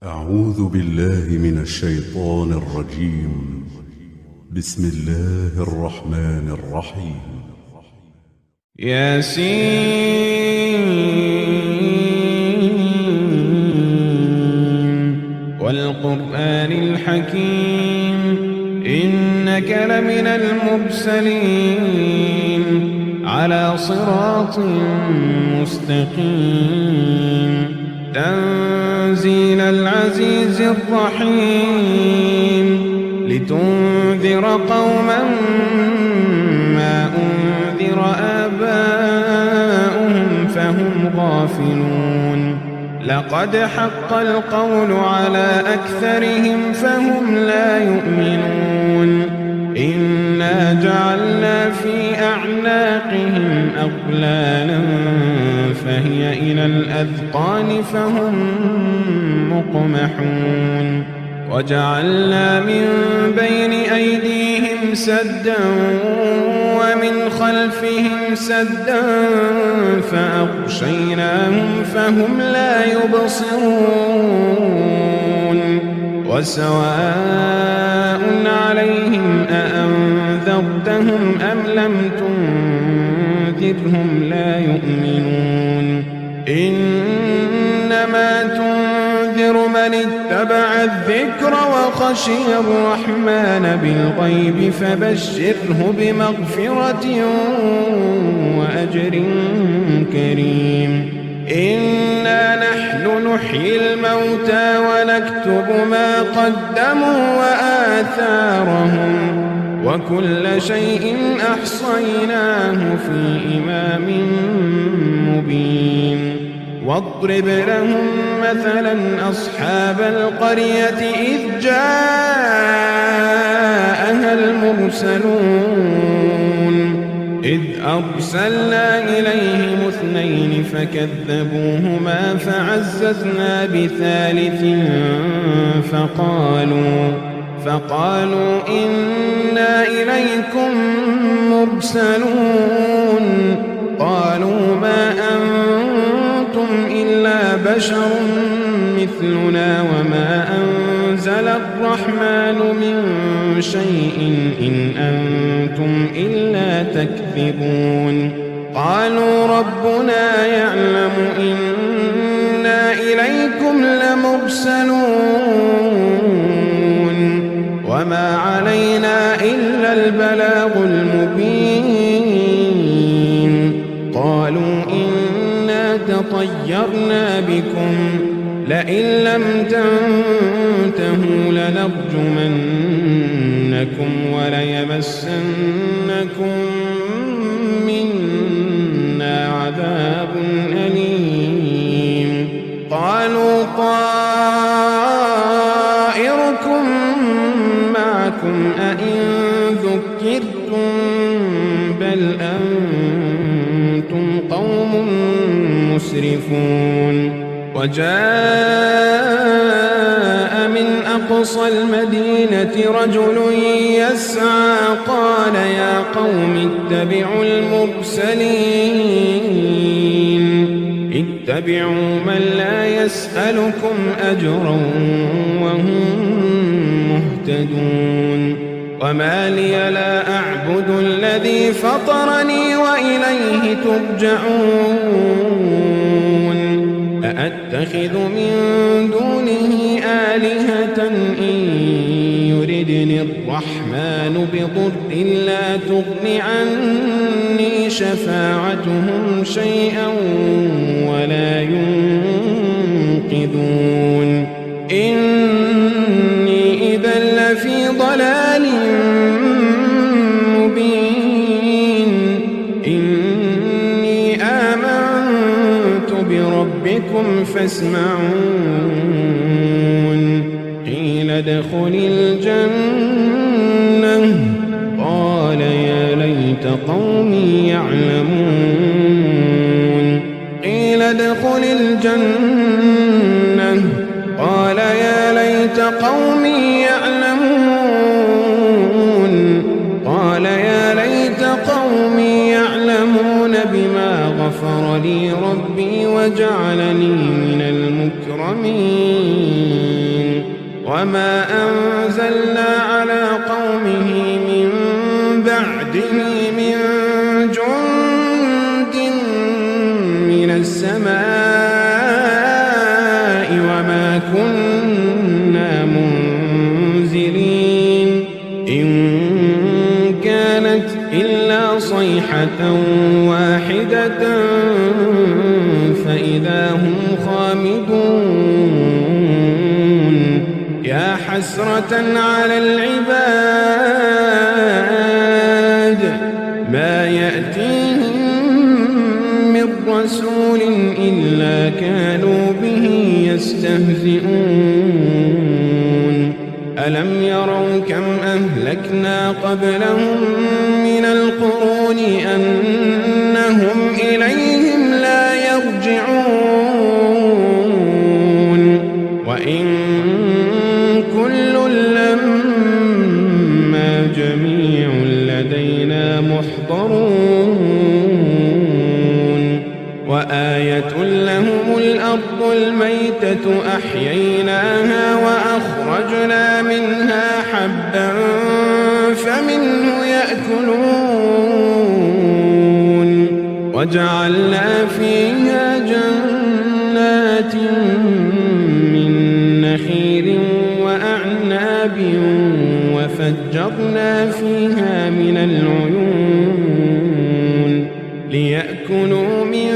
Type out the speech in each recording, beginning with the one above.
أعوذ بالله من الشيطان الرجيم. بسم الله الرحمن الرحيم. ياسين والقرآن الحكيم إنك لمن المرسلين على صراط مستقيم تنزيل العزيز الرحيم لتنذر قوما ما أنذر آباؤهم فهم غافلون لقد حق القول على أكثرهم فهم لا يؤمنون إنا جعلنا في أعناقهم أغلالا فهي إلى الأذقان فهم مقمحون وجعلنا من بين أيديهم سدا ومن خلفهم سدا فأغشيناهم فهم لا يبصرون وسواء عليهم أأنذرتهم أم لم تنذرهم لا يؤمنون إنما تنذر من اتبع الذكر وخشي الرحمن بالغيب فبشره بمغفرة وأجر كريم إنا نحن نحيي الموتى ونكتب ما قدموا وآثارهم وكل شيء أحصيناه في إمام مبين واضرب لهم مثلا أصحاب القرية إذ جاءها المرسلون إذ أرسلنا إليهم اثنين فكذبوهما فعززنا بثالث فقالوا إنا إليكم مرسلون قالوا ما أنتم إلا بشر مثلنا وما أنزل الرحمن من شيء إن أنتم إلا تكذبون قالوا ربنا يعلم إنا إليكم لمرسلون وما علينا إلا البلاغ المبين قالوا إنا تطيرنا بكم لئن لم تنتهوا لنرجمنكم وليمسنكم منا عذاب أليم قالوا طائركم معكم أئن ذكرتم بل أنتم قوم مسرفون وجاء من أقصى المدينة رجل يسعى قال يا قوم اتبعوا المرسلين اتبعوا من لا يسألكم أجرا وهم مهتدون وما لي لا أعبد الذي فطرني وإليه ترجعون أأتخذ من دونه آلهة إن يردني الرحمن بضر لا تغن عني شفاعتهم شيئا ولا ينقذون إني إذا لفي ضلال مبين إني آمنت بربكم فاسمعون قيل ادخل الجنة قال يا ليت قومي يعلمون قيل ادخل الجنة قال يا ليت قومي يعلمون قال يا ليت قومي يعلمون بما غفر لي ربي وجعلني من المكرمين وما أنزلنا على قومه من بعده من جند من السماء وما كنا منزلين إن كانت إلا صيحة واحدة فإذا هم خامدون يا حسرة على العباد ما يأتيهم من رسول إلا كانوا به يستهزئون ألم يروا كم أهلكنا قبلهم من القرون أنهم إليهم لا يرجعون وإن كل لما جميع لدينا محضرون وآية لهم الأرض الميتة أحييناها وأخرجنا منها حبا فمنه يأكلون وجعلنا فيها جنات من نخيل وأعناب وفجرنا فيها من العيون ليأكلوا من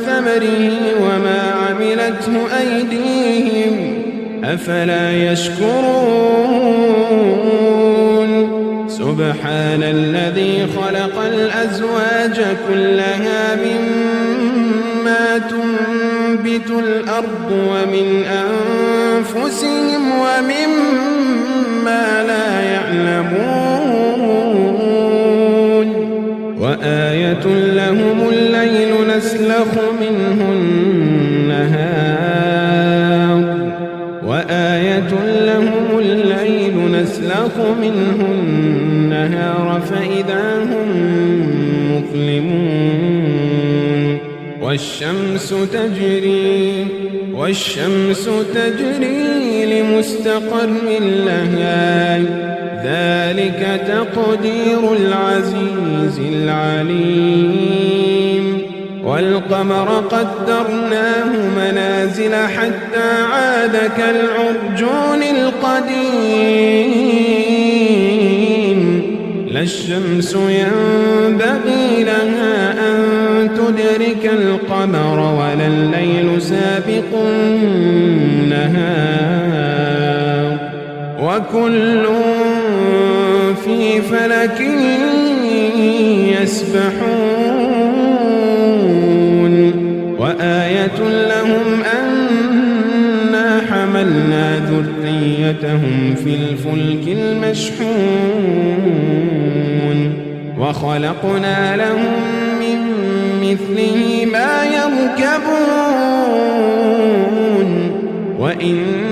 ثمره وما عملته أيديهم أفلا يشكرون سبحان الذي خلق الأزواج كلها مما تنبت الأرض ومن أنفسهم ومما لا يعلمون وآية لهم الليل نسلخ منه النهار وآية لهم الليل نسلخ منه النهار فإذا هم مظلمون والشمس تجري لمستقر لها ذلك تقدير العزيز العليم والقمر قدرناه منازل حتى عاد كالعرجون القديم لا الشمس ينبغي لها أن تدرك القمر ولا الليل سابق النهار وكل في فلك يسبحون وآية لهم أنا حملنا ذريتهم في الفلك المشحون وخلقنا لهم من مثله ما يركبون وإن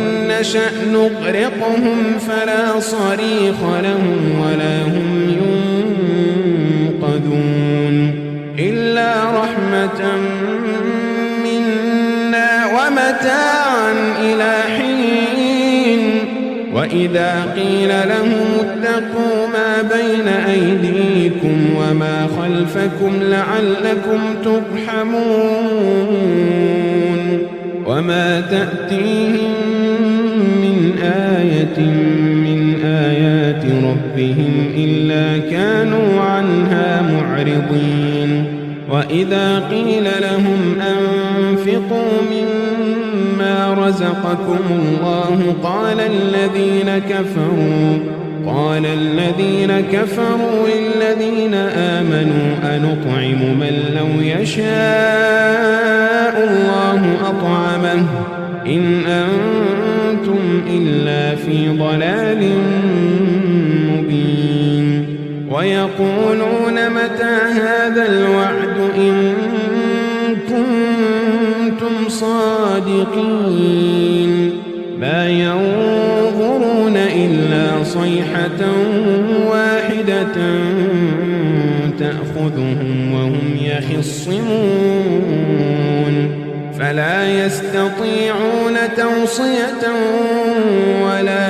نشأ نغرقهم فلا صريخ لهم ولا هم ينقذون إلا رحمة منا ومتاعا إلى حين وإذا قيل لهم اتقوا ما بين أيديكم وما خلفكم لعلكم ترحمون وما تأتيهم من آية من آيات ربهم إلا كانوا عنها معرضين وإذا قيل لهم أنفقوا مما رزقكم الله قال الذين كفروا للذين آمنوا أنطعم من لو يشاء الله أطعمه إن أنتم إلا في ضلال مبين ويقولون متى هذا الوعد إن كنتم صادقين ما ينظرون إلا صيحة واحدة تأخذهم وهم يخصمون فلا يستطيعون توصية ولا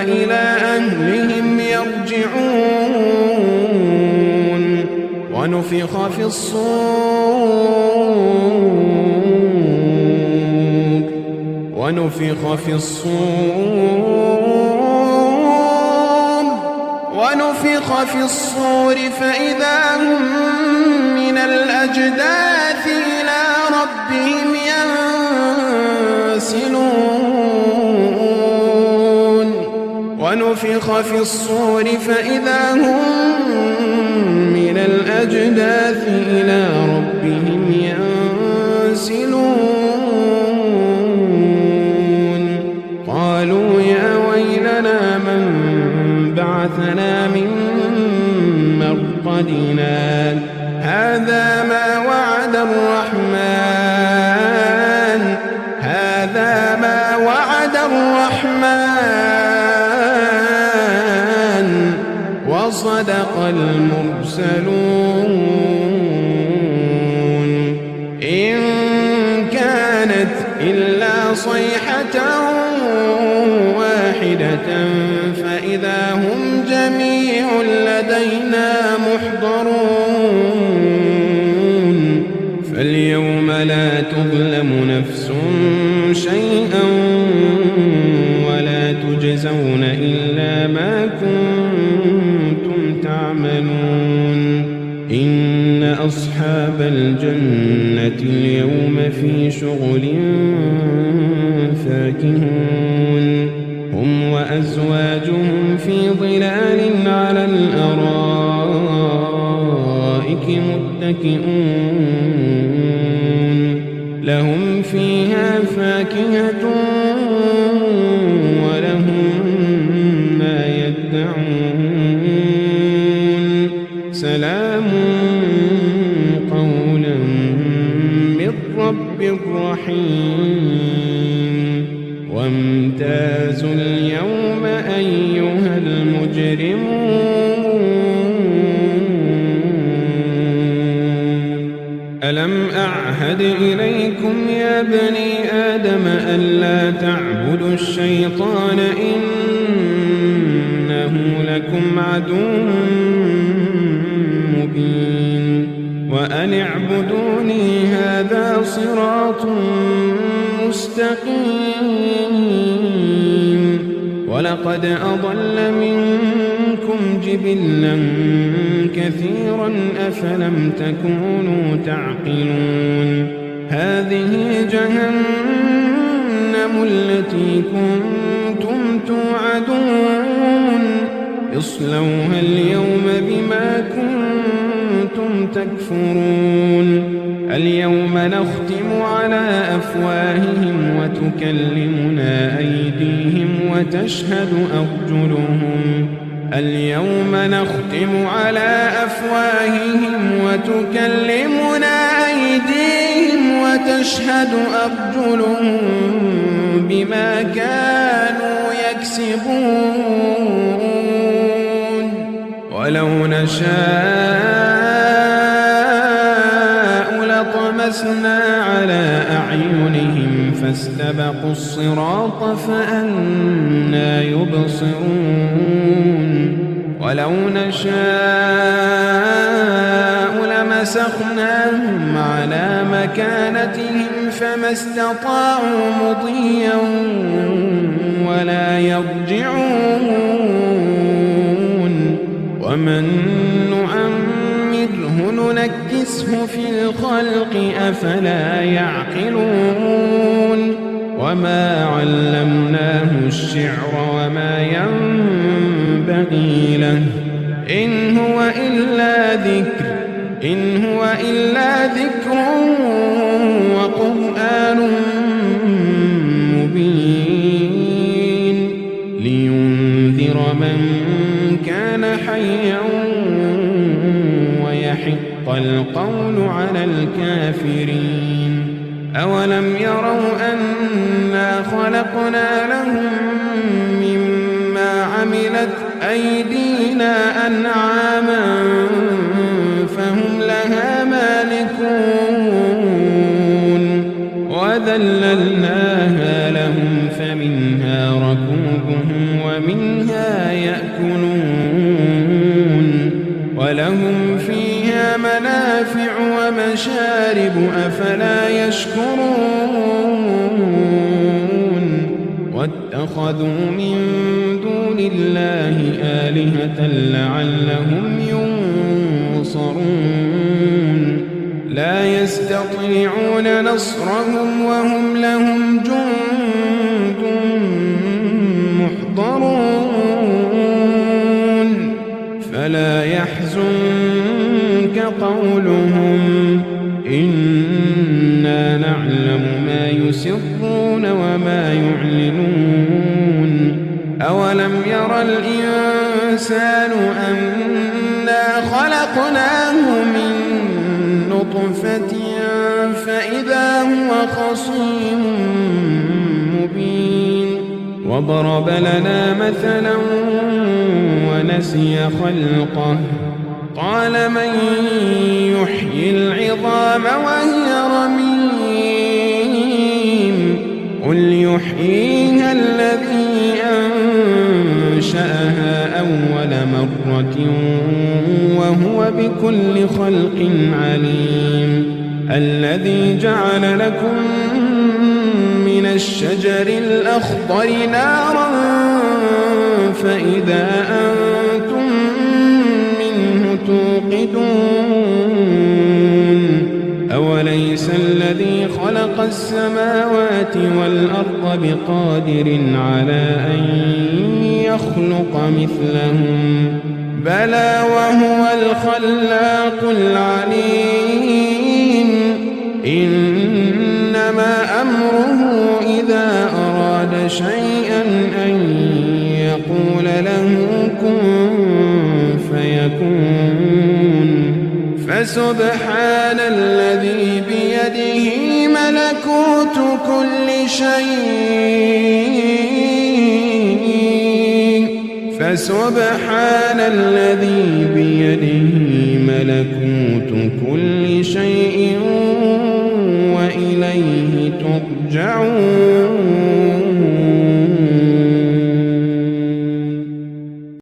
ونفخ في الصور فإذا هم من الأجداث إلى ربهم ينسلون ونفخ في الصور فإذا هم من الأجداث إلى ربهم ينسلون قالوا يا ويلنا من بعثنا من مرقدنا هذا ما وعد الرحمن وصدق المرسلون إن كانت إلا صيحة واحدة فإذا هم جميع لدينا محضرون فاليوم لا تظلم نفس شيئا ولا تجزون إلا ما كنتم تعملون إن أصحاب الجنة اليوم في شغل فاكهون هم وأزواجهم في ظلال على الأرائك متكئون لهم فيها فاكهة ولهم ما يدعون سلام قولا من رب رحيم وامتازوا اليوم أيها المجرمون ألم أعهد إليكم يا بني آدم ألا تعبدوا الشيطان إنه لكم عدو مبين وأن اعبدوني هذا صراط مستقيم ولقد أضل منكم جبلا كثيرا أفلم تكونوا تعقلون هذه جهنم التي كنتم توعدون اصلوها اليوم بما كنتم تكفرون اليوم نختم على أفواههم وتكلمنا أيديهم وتشهد أرجلهم اليوم نختم على أفواههم وتكلمنا أيديهم وتشهد أرجلهم بما كانوا يكسبون ولو نشاء لطمسنا على أعينهم فاستبقوا الصراط فأنى يبصرون ولو نشاء لمسخناهم على مكانتهم فما استطاعوا مضيا ولا يرجعون ومن نعمره ننكسه في الخلق أفلا يعقلون وما علمناه الشعر وما ينبغي له إن هو إلا ذكر وقرآن مبين لينذر من كان حيا ويحق القول على الكافرين أولم يروا أنا خلقنا لهم مما عملت أيدينا أنعاما فهم لها مالكون وذللناها لهم فمنها ركوبهم ومنها يأكلون ولهم فيها فيها منافع ومشارب أفلا يشكرون واتخذوا من دون الله آلهة لعلهم ينصرون لا يستطيعون نصرهم وهم لهم جند محضرون فلا يحزنك قولهم إنا نعلم ما يسرون وما يعلنون أولم ير الإنسان أنا خلقناه من نطفة فإذا هو خصيم مبين وضرب لنا مثلا ونسي خلقه قال من يحيي العظام وهي رميم قل يحييها الذي أنشأها أول مرة وهو بكل خلق عليم الذي جعل لكم من الشجر الأخضر نارا فإذا أنتم منه توقدون أوليس الذي خلق السماوات والأرض بقادر على أن يخلق مثلهم بلى وهو الخلاق العليم إنما أمره إذا أراد شيئا أن يقول له كن فيكون فسبحان الذي بيده ملكوت كل شيء فسبحان الذي بيده ملكوت كل شيء وإليه ترجعون